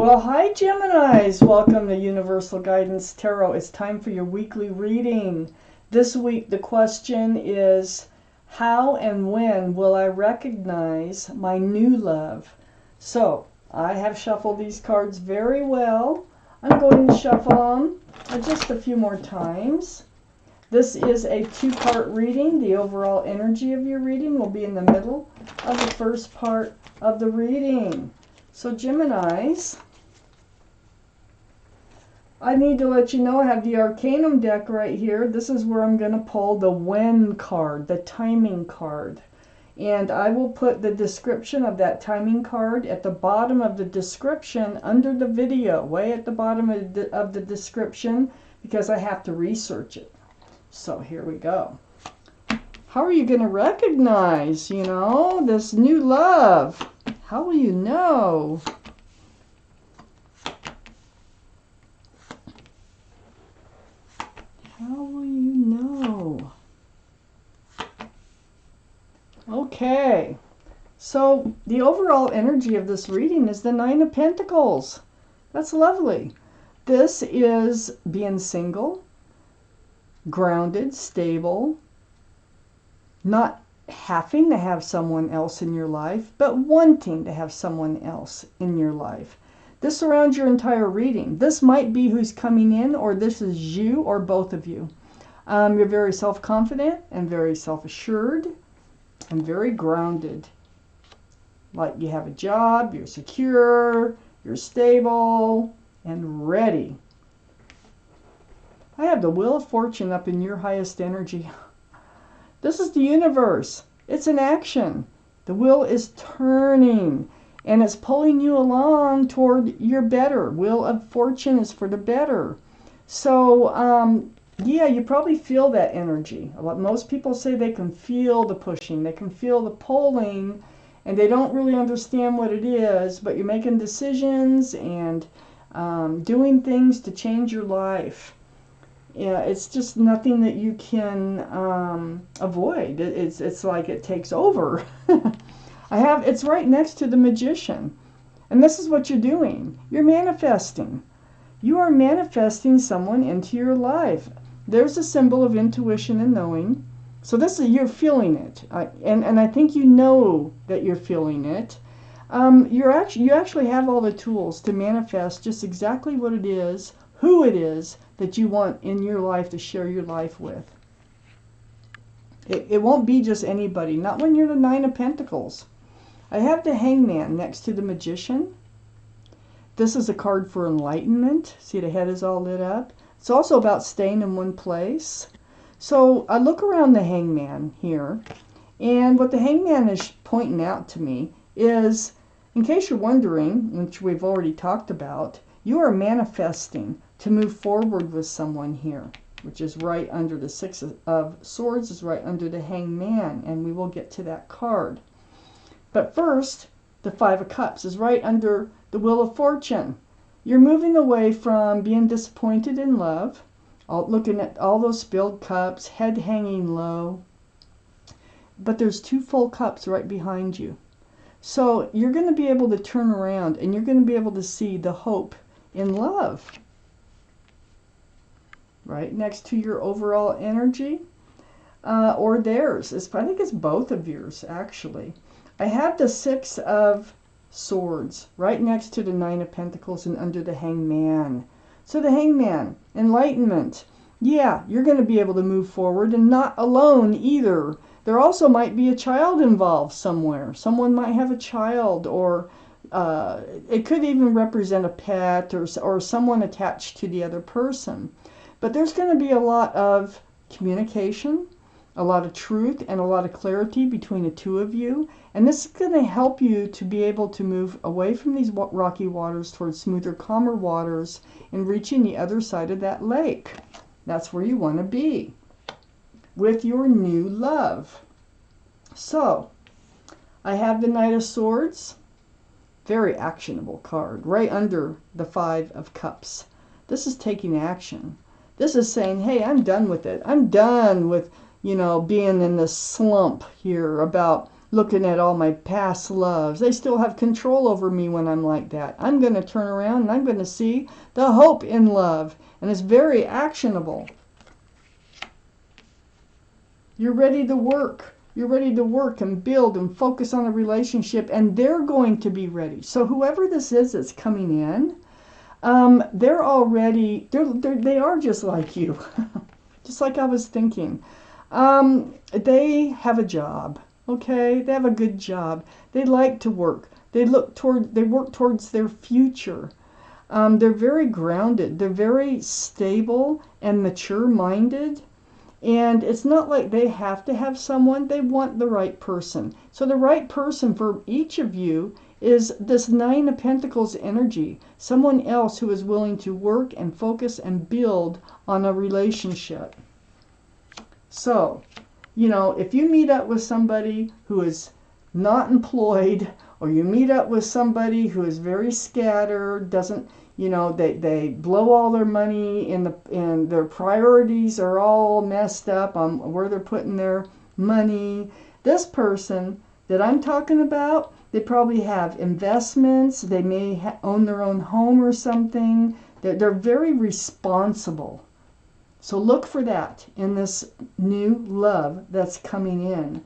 Well, hi Geminis! Welcome to Universal Guidance Tarot. It's time for your weekly reading. This week the question is, how and when will I recognize my new love? So, I have shuffled these cards very well. I'm going to shuffle them just a few more times. This is a two-part reading. The overall energy of your reading will be in the middle of the first part of the reading. So Geminis, I need to let you know I have the Arcanum deck right here. This is where I'm going to pull the when card, the timing card. And I will put the description of that timing card at the bottom of the description under the video, way at the bottom of the description, because I have to research it. So here we go. How are you going to recognize, this new love? How will you know? How will you know? Okay, so the overall energy of this reading is the Nine of Pentacles. That's lovely. This is being single, grounded, stable, not having to have someone else in your life, but wanting to have someone else in your life. This surrounds your entire reading. This might be who's coming in, or this is you, or both of you. You're very self-confident and very self-assured and very grounded. Like you have a job, you're secure, you're stable, and ready. I have the Wheel of Fortune up in your highest energy. This is the universe. It's in action. The wheel is turning, and it's pulling you along toward your better. Wheel of Fortune is for the better. So, yeah, you probably feel that energy. Most people say they can feel the pushing, they can feel the pulling, and they don't really understand what it is, but you're making decisions and doing things to change your life. Yeah, it's just nothing that you can avoid. It's like it takes over. It's right next to the Magician. And this is what you're doing. You're manifesting. You are manifesting someone into your life. There's a symbol of intuition and knowing. So you're feeling it. And I think you know that you're feeling it. You actually have all the tools to manifest just exactly what it is, who it is that you want in your life to share your life with. It won't be just anybody, not when you're the Nine of Pentacles. I have the Hangman next to the Magician. This is a card for enlightenment. See, the head is all lit up. It's also about staying in one place. So I look around the Hangman here, and what the Hangman is pointing out to me is, in case you're wondering, which we've already talked about, you are manifesting to move forward with someone here, which is right under the Six of Swords, is right under the Hangman, and we will get to that card. But first, the Five of Cups is right under the Wheel of Fortune. You're moving away from being disappointed in love, looking at all those spilled cups, head hanging low, but there's two full cups right behind you. So you're going to be able to turn around, and you're going to be able to see the hope in love. Right next to your overall energy, or theirs. I think it's both of yours, actually. I have the Six of Swords right next to the Nine of Pentacles and under the Hangman. So the Hangman, enlightenment. Yeah, you're going to be able to move forward, and not alone either. There also might be a child involved somewhere. Someone might have a child, or it could even represent a pet or someone attached to the other person. But there's going to be a lot of communication, a lot of truth, and a lot of clarity between the two of you. And this is going to help you to be able to move away from these rocky waters towards smoother, calmer waters and reaching the other side of that lake. That's where you want to be with your new love. So, I have the Knight of Swords. Very actionable card, right under the Five of Cups. This is taking action. This is saying, hey, I'm done with it. I'm done with, being in this slump here about looking at all my past loves. They still have control over me when I'm like that. I'm going to turn around and I'm going to see the hope in love. And it's very actionable. You're ready to work. You're ready to work and build and focus on a relationship, and they're going to be ready. So whoever this is that's coming in, they're already, they are just like you. Just like I was thinking. They have a job. Okay, they have a good job. They like to work. They work towards their future. They're very grounded. They're very stable and mature-minded. And it's not like they have to have someone. They want the right person. So the right person for each of you is this Nine of Pentacles energy. Someone else who is willing to work and focus and build on a relationship. So, you know, if you meet up with somebody who is not employed, or you meet up with somebody who is very scattered, doesn't, you know, they blow all their money and their priorities are all messed up on where they're putting their money. This person that I'm talking about, they probably have investments. They may own their own home or something. They're very responsible. So look for that in this new love that's coming in.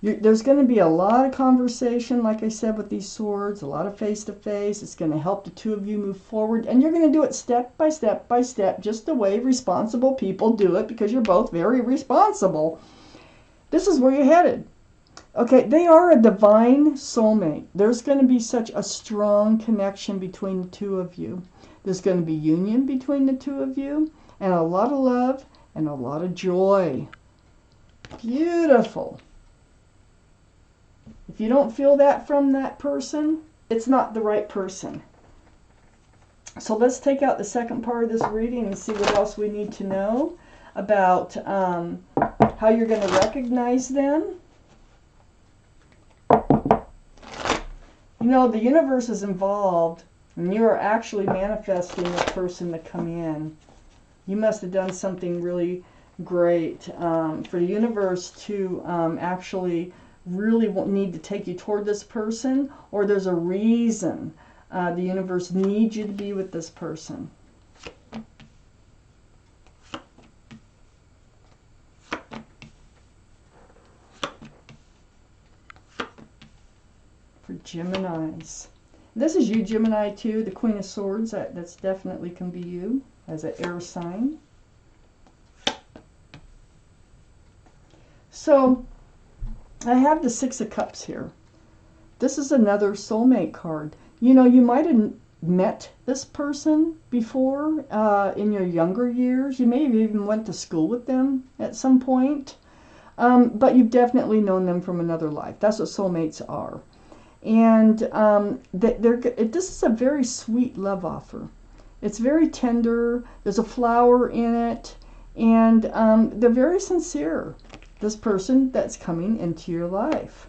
There's going to be a lot of conversation, like I said, with these swords, a lot of face-to-face. It's going to help the two of you move forward. And you're going to do it step by step by step, just the way responsible people do it, because you're both very responsible. This is where you're headed. Okay, they are a divine soulmate. There's going to be such a strong connection between the two of you. There's going to be union between the two of you, and a lot of love and a lot of joy. Beautiful. If you don't feel that from that person, it's not the right person. So let's take out the second part of this reading and see what else we need to know about how you're going to recognize them. You know, the universe is involved, and you are actually manifesting this person to come in. You must have done something really great for the universe to actually really need to take you toward this person, or there's a reason the universe needs you to be with this person. For Geminis. This is you, Gemini, too. The Queen of Swords, that's definitely can be you as an air sign. So, I have the Six of Cups here. This is another soulmate card. You know, you might have met this person before in your younger years. You may have even went to school with them at some point. But you've definitely known them from another life. That's what soulmates are. And this is a very sweet love offer. It's very tender. There's a flower in it. And they're very sincere. This person that's coming into your life.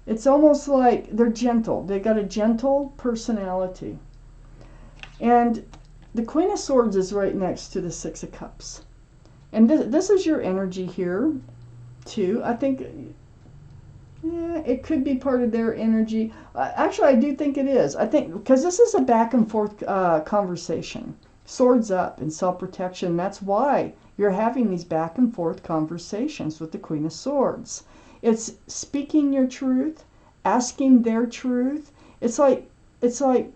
It's almost like they're gentle. They got a gentle personality. And the Queen of Swords is right next to the Six of Cups. And this is your energy here, too. I think, yeah, it could be part of their energy. Actually, I do think it is. I think, because this is a back and forth conversation. Swords up and self-protection. That's why you're having these back and forth conversations with the Queen of Swords. It's speaking your truth, asking their truth. It's like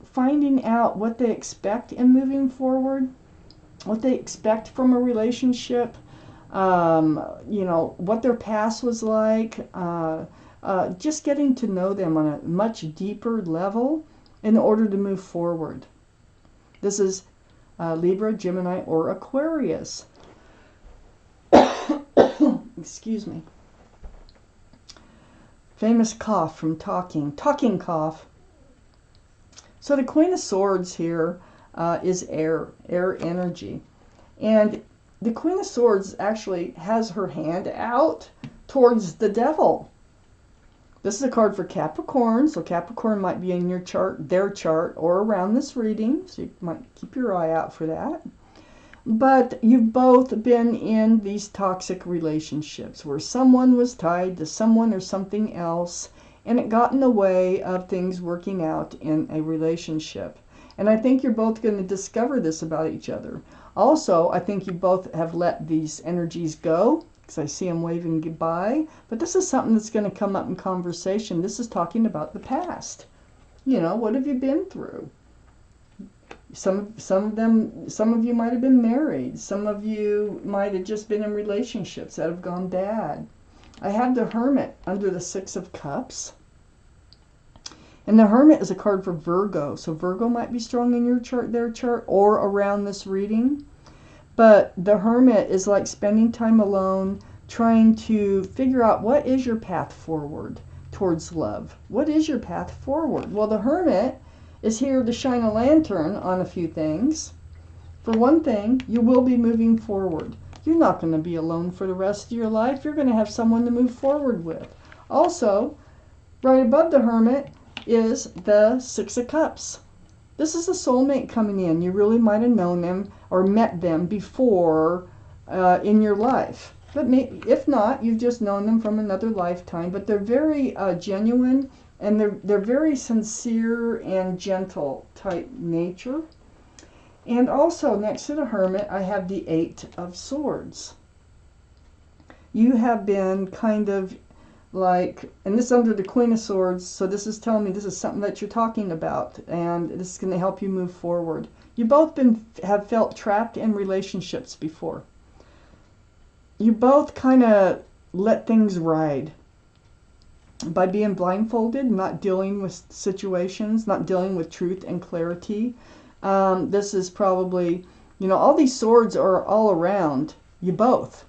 finding out what they expect in moving forward, what they expect from a relationship, you know, what their past was like, just getting to know them on a much deeper level in order to move forward. This is Libra, Gemini, or Aquarius. Excuse me. Famous cough from talking cough. So the Queen of Swords here is air energy. And the Queen of Swords actually has her hand out towards the devil. This is a card for Capricorn, so Capricorn might be in your chart, their chart, or around this reading, so you might keep your eye out for that. But you've both been in these toxic relationships where someone was tied to someone or something else, and it got in the way of things working out in a relationship. And I think you're both going to discover this about each other. Also, I think you both have let these energies go, because I see them waving goodbye. But this is something that's going to come up in conversation. This is talking about the past. You know, what have you been through? Some of you might have been married. Some of you might have just been in relationships that have gone bad. I have the Hermit under the Six of Cups. And the Hermit is a card for Virgo. So Virgo might be strong in your chart, their chart, or around this reading. But the Hermit is like spending time alone, trying to figure out what is your path forward towards love. What is your path forward? Well, the Hermit is here to shine a lantern on a few things. For one thing, you will be moving forward. You're not going to be alone for the rest of your life. You're going to have someone to move forward with. Also, right above the Hermit is the Six of Cups. This is a soulmate coming in. You really might have known them or met them before in your life. But if not, you've just known them from another lifetime. But they're very genuine, and they're very sincere and gentle type nature. And also next to the Hermit, I have the Eight of Swords. You have been kind of like, and this is under the Queen of Swords, so this is telling me this is something that you're talking about, and this is going to help you move forward. You both have felt trapped in relationships before. You both kind of let things ride by being blindfolded, not dealing with situations, not dealing with truth and clarity. This is probably, you know, all these swords are all around you both,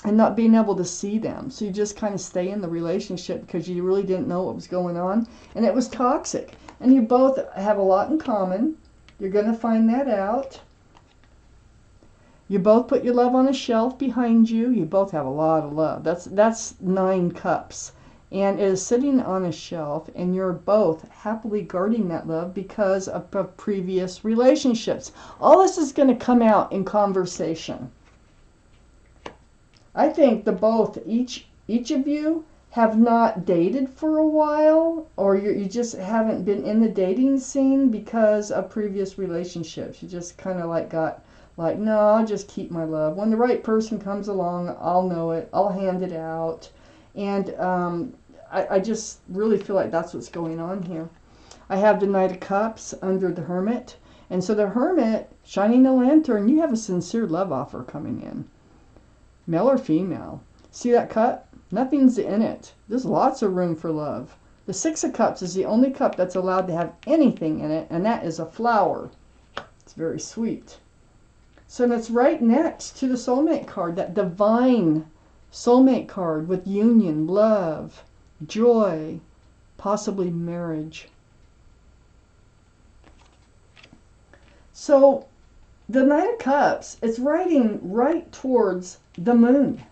and not being able to see them. So you just kind of stay in the relationship because you really didn't know what was going on, and it was toxic. And you both have a lot in common. You're going to find that out. You both put your love on a shelf behind you. You both have a lot of love. That's 9 cups. And it is sitting on a shelf, and you're both happily guarding that love because of previous relationships. All this is going to come out in conversation. I think each of you have not dated for a while, or you just haven't been in the dating scene because of previous relationships. You just kind of no, I'll just keep my love. When the right person comes along, I'll know it. I'll hand it out. And I just really feel like that's what's going on here. I have the Knight of Cups under the Hermit. And so the Hermit, shining a lantern, you have a sincere love offer coming in. Male or female. See that cup? Nothing's in it. There's lots of room for love. The Six of Cups is the only cup that's allowed to have anything in it, and that is a flower. It's very sweet. So that's right next to the soulmate card, that divine soulmate card with union, love, joy, possibly marriage. So the Knight of Cups, it's riding right towards the moon.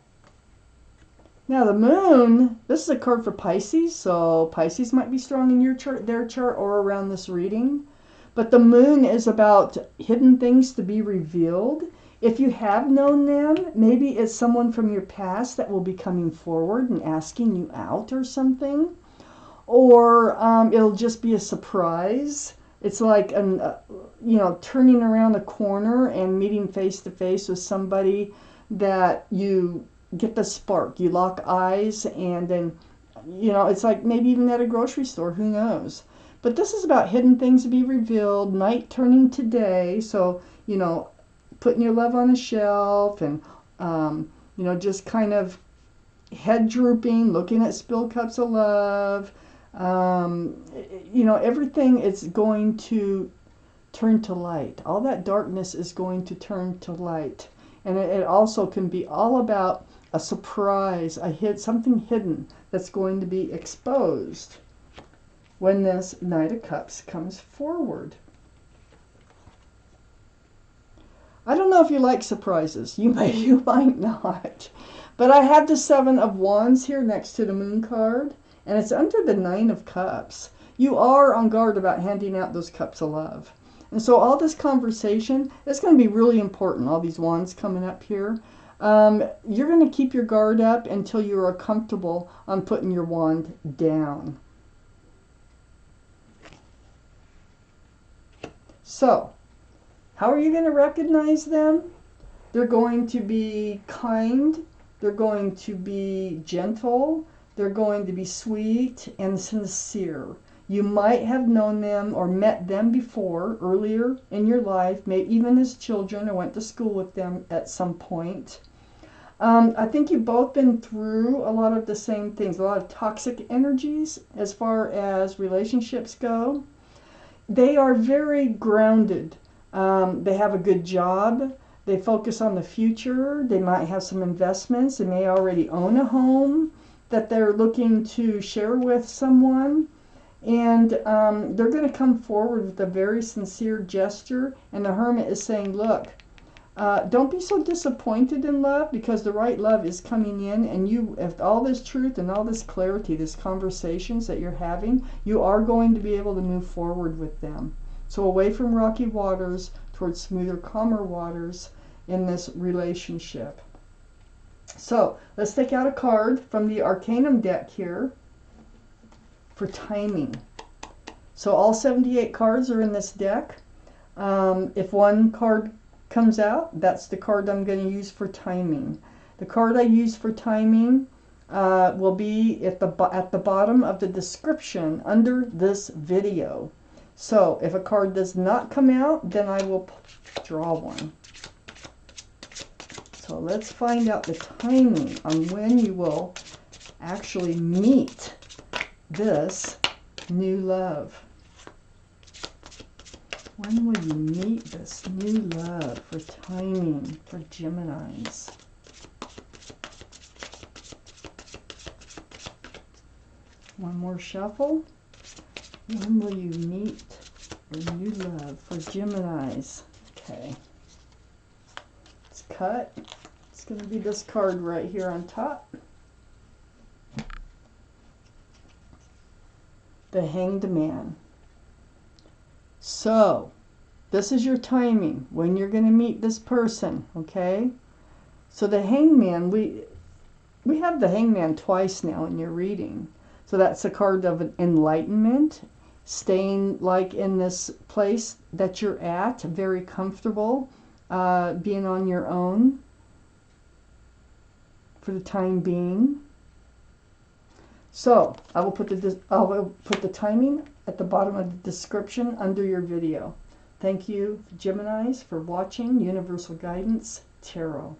Now the moon, this is a card for Pisces, so Pisces might be strong in your chart, their chart, or around this reading. But the moon is about hidden things to be revealed. If you have known them, maybe it's someone from your past that will be coming forward and asking you out or something. Or it'll just be a surprise. It's like turning around a corner and meeting face to face with somebody that you get the spark. You lock eyes, and then, it's like maybe even at a grocery store, who knows. But this is about hidden things to be revealed, night turning to day. So, putting your love on a shelf and, just kind of head drooping, looking at spilled cups of love. Everything is going to turn to light. All that darkness is going to turn to light. And it also can be all about a surprise, something hidden that's going to be exposed when this Knight of Cups comes forward. I don't know if you like surprises. You might not. But I have the Seven of Wands here next to the Moon card, and it's under the Nine of Cups. You are on guard about handing out those cups of love. And so all this conversation is going to be really important, all these wands coming up here. You're going to keep your guard up until you are comfortable on putting your wand down. So, how are you going to recognize them? They're going to be kind, they're going to be gentle, they're going to be sweet and sincere. You might have known them or met them before, earlier in your life, maybe even as children, or went to school with them at some point. I think you've both been through a lot of the same things, a lot of toxic energies as far as relationships go. They are very grounded. They have a good job. They focus on the future. They might have some investments. They may already own a home that they're looking to share with someone. And they're going to come forward with a very sincere gesture. And the Hermit is saying, look, don't be so disappointed in love, because the right love is coming in. And you, if all this truth and all this clarity, this conversations that you're having, you are going to be able to move forward with them. So away from rocky waters towards smoother, calmer waters in this relationship. So let's take out a card from the Arcanum deck here for timing. So all 78 cards are in this deck. If one card comes out, that's the card I'm going to use for timing. The card I use for timing will be at the bottom of the description under this video. So if a card does not come out, then I will draw one. So let's find out the timing on when you will actually meet this new love. When will you meet this new love for timing for Geminis? One more shuffle. When will you meet your new love for Geminis? Okay. Let's cut. It's going to be this card right here on top. The Hanged Man. So, this is your timing, when you're going to meet this person, okay? So the Hangman, we have the Hangman twice now in your reading. So that's a card of enlightenment, staying like in this place that you're at, very comfortable, being on your own for the time being. So I will put the timing at the bottom of the description under your video. Thank you, Geminis, for watching Universal Guidance Tarot.